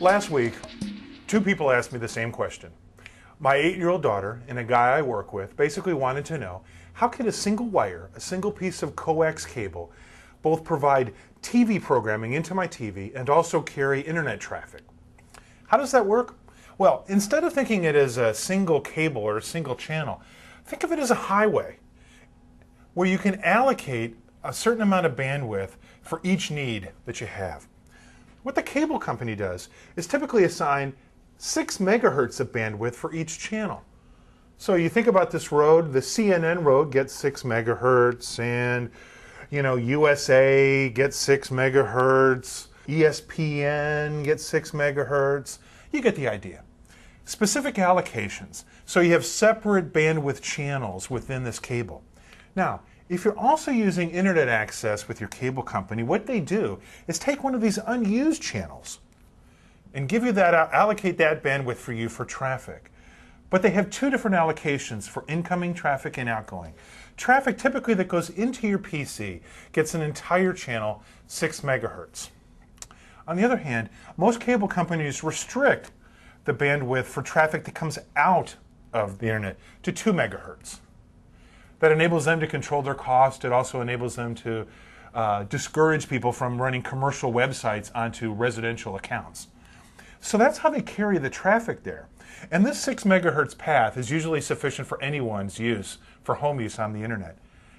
Last week, two people asked me the same question. My 8-year-old daughter and a guy I work with basically wanted to know, how can a single wire, a single piece of coax cable, both provide TV programming into my TV and also carry internet traffic? How does that work? Well, instead of thinking it as a single cable or a single channel, think of it as a highway where you can allocate a certain amount of bandwidth for each need that you have. What the cable company does is typically assign 6 megahertz of bandwidth for each channel. So you think about this road, the CNN road gets 6 megahertz, and USA gets 6 megahertz, ESPN gets 6 megahertz. You get the idea. Specific allocations. So you have separate bandwidth channels within this cable. Now, if you're also using internet access with your cable company, what they do is take one of these unused channels and give you that, allocate that bandwidth for you for traffic. But they have two different allocations for incoming traffic and outgoing. Traffic typically that goes into your PC gets an entire channel, 6 megahertz. On the other hand, most cable companies restrict the bandwidth for traffic that comes out of the internet to 2 megahertz. That enables them to control their cost. It also enables them to discourage people from running commercial websites onto residential accounts. So that's how they carry the traffic there. And this 6 megahertz path is usually sufficient for anyone's use, for home use on the internet.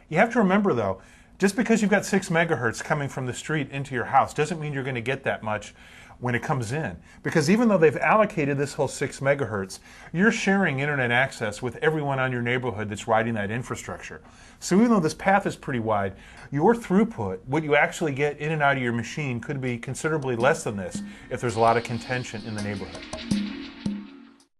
You have to remember though, just because you've got 6 megahertz coming from the street into your house doesn't mean you're going to get that much when it comes in. Because even though they've allocated this whole 6 megahertz, you're sharing internet access with everyone on your neighborhood that's riding that infrastructure. So even though this path is pretty wide, your throughput, what you actually get in and out of your machine, could be considerably less than this if there's a lot of contention in the neighborhood.